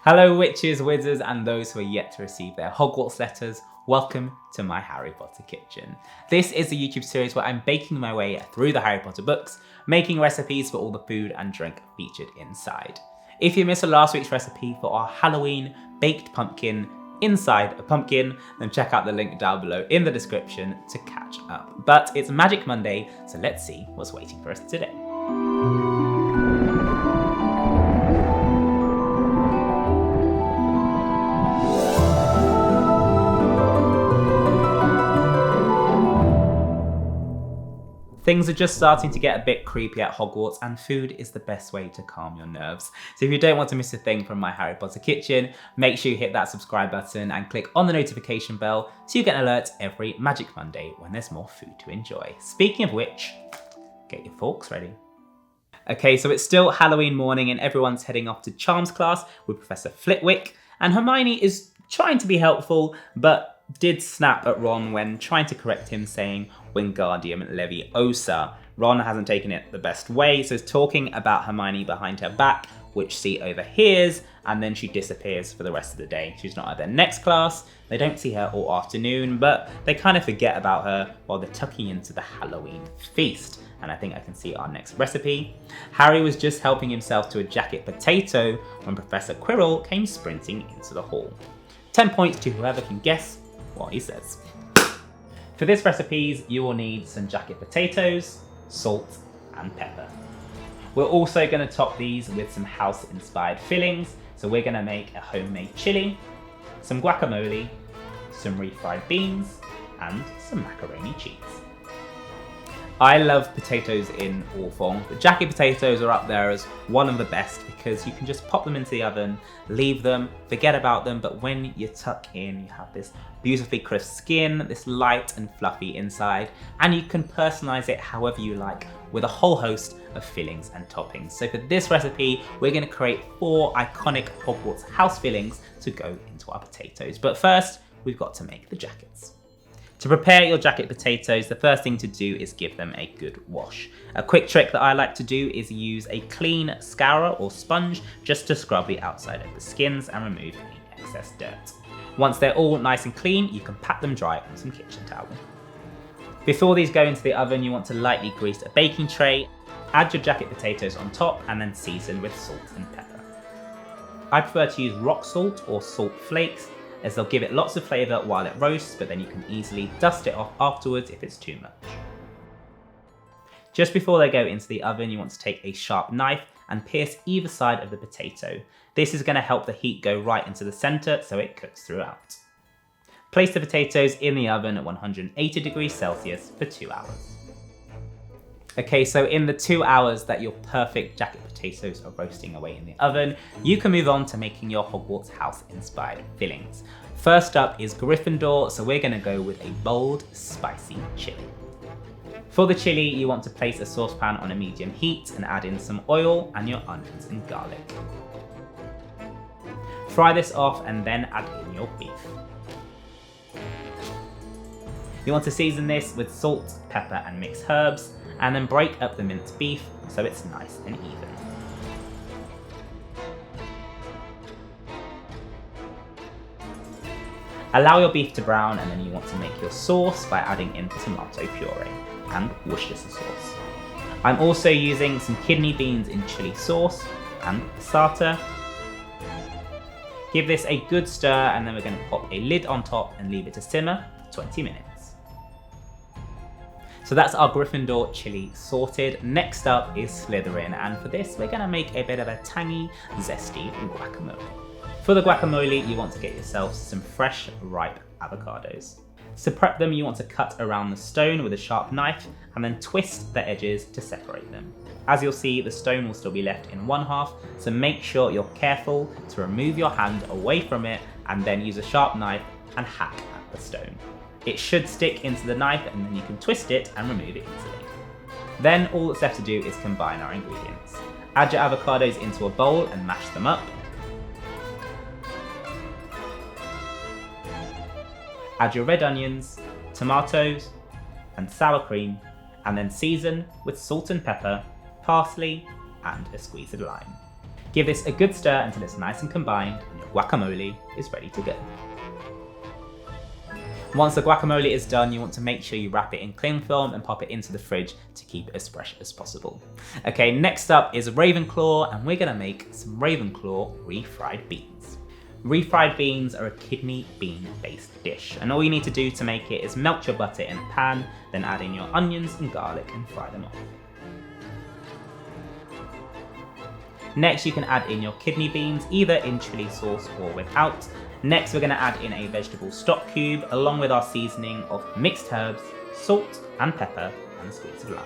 Hello witches, wizards, and those who are yet to receive their Hogwarts letters. Welcome to my Harry Potter kitchen. This is a YouTube series where I'm baking my way through the Harry Potter books, making recipes for all the food and drink featured inside. If you missed last week's recipe for our Halloween baked pumpkin inside a pumpkin, then check out the link down below in the description to catch up. But it's Magic Monday, so let's see what's waiting for us today. Things are just starting to get a bit creepy at Hogwarts, and food is the best way to calm your nerves. So if you don't want to miss a thing from my Harry Potter kitchen, make sure you hit that subscribe button and click on the notification bell so you get alerts every Magic Monday when there's more food to enjoy. Speaking of which, get your forks ready. Okay, so it's still Halloween morning and everyone's heading off to Charms class with Professor Flitwick, and Hermione is trying to be helpful, but did snap at Ron when trying to correct him, saying Wingardium Leviosa. Ron hasn't taken it the best way, so he's talking about Hermione behind her back, which she overhears, and then she disappears for the rest of the day. She's not at their next class, they don't see her all afternoon, but they kind of forget about her while they're tucking into the Halloween feast. And I think I can see our next recipe. Harry was just helping himself to a jacket potato when Professor Quirrell came sprinting into the hall. 10 points to whoever can guess what he says. For this recipe, you will need some jacket potatoes, salt, and pepper. We're also going to top these with some house-inspired fillings. So we're going to make a homemade chili, some guacamole, some refried beans, and some macaroni cheese. I love potatoes in all forms, but jacket potatoes are up there as one of the best because you can just pop them into the oven, leave them, forget about them, but when you tuck in, you have this beautifully crisp skin, this light and fluffy inside, and you can personalize it however you like with a whole host of fillings and toppings. So for this recipe, we're going to create 4 iconic Hogwarts house fillings to go into our potatoes. But first, we've got to make the jackets. To prepare your jacket potatoes, the first thing to do is give them a good wash. A quick trick that I like to do is use a clean scourer or sponge just to scrub the outside of the skins and remove any excess dirt. Once they're all nice and clean, you can pat them dry on some kitchen towel. Before these go into the oven, you want to lightly grease a baking tray, add your jacket potatoes on top, and then season with salt and pepper. I prefer to use rock salt or salt flakes, as they'll give it lots of flavour while it roasts, but then you can easily dust it off afterwards if it's too much. Just before they go into the oven, you want to take a sharp knife and pierce either side of the potato. This is going to help the heat go right into the centre so it cooks throughout. Place the potatoes in the oven at 180 degrees Celsius for 2 hours. Okay, so in the 2 hours that your perfect jacket potatoes are roasting away in the oven, you can move on to making your Hogwarts house inspired fillings. First up is Gryffindor, so we're going to go with a bold, spicy chili. For the chili, you want to place a saucepan on a medium heat and add in some oil and your onions and garlic. Fry this off and then add in your beef. You want to season this with salt, pepper, and mixed herbs, and then break up the minced beef so it's nice and even. Allow your beef to brown, and then you want to make your sauce by adding in tomato puree and Worcestershire sauce. I'm also using some kidney beans in chili sauce and passata. Give this a good stir, and then we're going to pop a lid on top and leave it to simmer for 20 minutes. So that's our Gryffindor chili sorted. Next up is Slytherin, and for this we're going to make a bit of a tangy, zesty guacamole. For the guacamole, you want to get yourself some fresh, ripe avocados. To prep them, you want to cut around the stone with a sharp knife and then twist the edges to separate them. As you'll see, the stone will still be left in one half, so make sure you're careful to remove your hand away from it and then use a sharp knife and hack at the stone. It should stick into the knife, and then you can twist it and remove it easily. Then all that's left to do is combine our ingredients. Add your avocados into a bowl and mash them up. Add your red onions, tomatoes, and sour cream, and then season with salt and pepper, parsley, and a squeeze of lime. Give this a good stir until it's nice and combined and your guacamole is ready to go. Once the guacamole is done, you want to make sure you wrap it in cling film and pop it into the fridge to keep it as fresh as possible. Okay, next up is Ravenclaw, and we're gonna make some Ravenclaw refried beans. Refried beans are a kidney bean based dish, and all you need to do to make it is melt your butter in a pan, then add in your onions and garlic and fry them off. Next, you can add in your kidney beans, either in chili sauce or without. Next, we're going to add in a vegetable stock cube, along with our seasoning of mixed herbs, salt and pepper, and a squeeze of lime.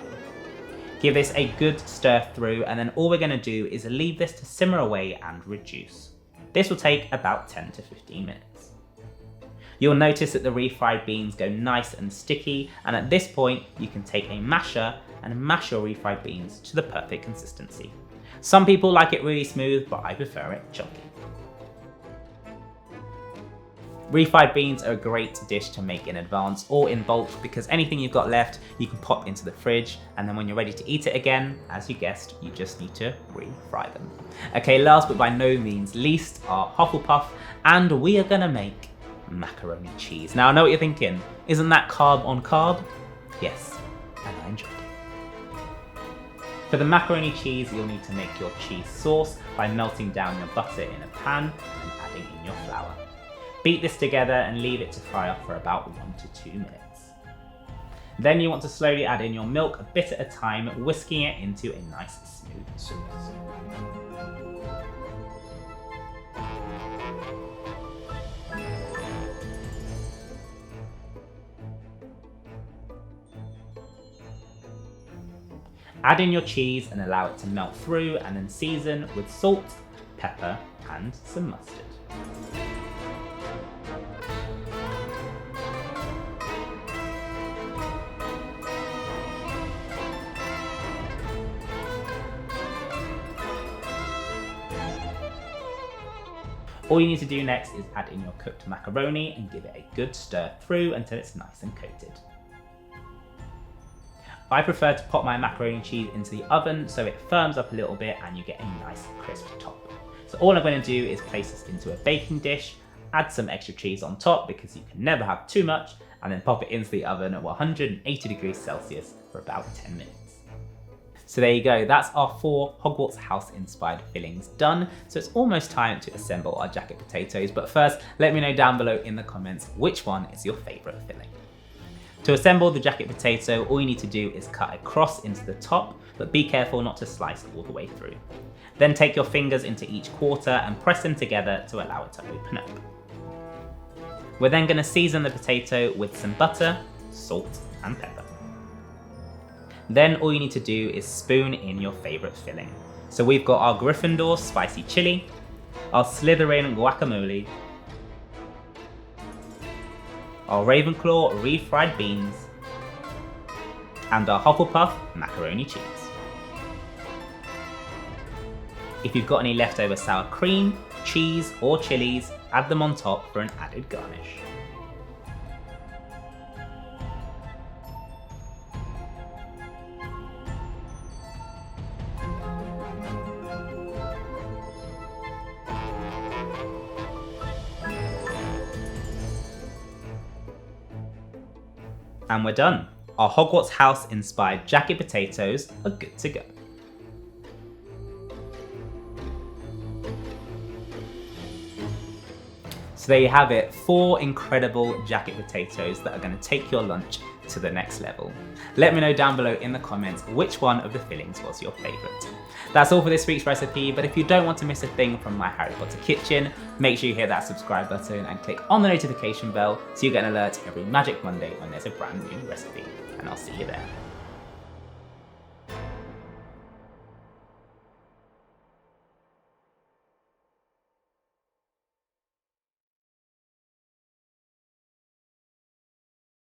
Give this a good stir through, and then all we're going to do is leave this to simmer away and reduce. This will take about 10 to 15 minutes. You'll notice that the refried beans go nice and sticky, and at this point, you can take a masher and mash your refried beans to the perfect consistency. Some people like it really smooth, but I prefer it chunky. Refried beans are a great dish to make in advance or in bulk because anything you've got left you can pop into the fridge, and then when you're ready to eat it again, as you guessed, you just need to refry them. Okay, last but by no means least are Hufflepuff, and we are gonna make macaroni cheese. Now I know what you're thinking, isn't that carb on carb? Yes, and I enjoyed it. For the macaroni cheese, you'll need to make your cheese sauce by melting down your butter in a pan and adding in your flour. Beat this together and leave it to fry up for about 1 to 2 minutes. Then you want to slowly add in your milk a bit at a time, whisking it into a nice smooth sauce. Add in your cheese and allow it to melt through, and then season with salt, pepper, and some mustard. All you need to do next is add in your cooked macaroni and give it a good stir through until it's nice and coated. I prefer to pop my macaroni cheese into the oven so it firms up a little bit and you get a nice crisp top. So all I'm going to do is place this into a baking dish, add some extra cheese on top because you can never have too much, and then pop it into the oven at 180 degrees Celsius for about 10 minutes. So there you go, that's our 4 Hogwarts House inspired fillings done. So it's almost time to assemble our jacket potatoes, but first let me know down below in the comments which one is your favourite filling. To assemble the jacket potato, all you need to do is cut a cross into the top, but be careful not to slice all the way through. Then take your fingers into each quarter and press them together to allow it to open up. We're then going to season the potato with some butter, salt and pepper. Then all you need to do is spoon in your favourite filling. So we've got our Gryffindor spicy chili, our Slytherin guacamole, our Ravenclaw refried beans, and our Hufflepuff macaroni cheese. If you've got any leftover sour cream, cheese or chilies, add them on top for an added garnish. And we're done. Our Hogwarts House inspired jacket potatoes are good to go. So there you have it, 4 incredible jacket potatoes that are going to take your lunch to the next level. Let me know down below in the comments which one of the fillings was your favourite. That's all for this week's recipe, but if you don't want to miss a thing from my Harry Potter kitchen, make sure you hit that subscribe button and click on the notification bell so you get an alert every Magic Monday when there's a brand new recipe. And I'll see you there.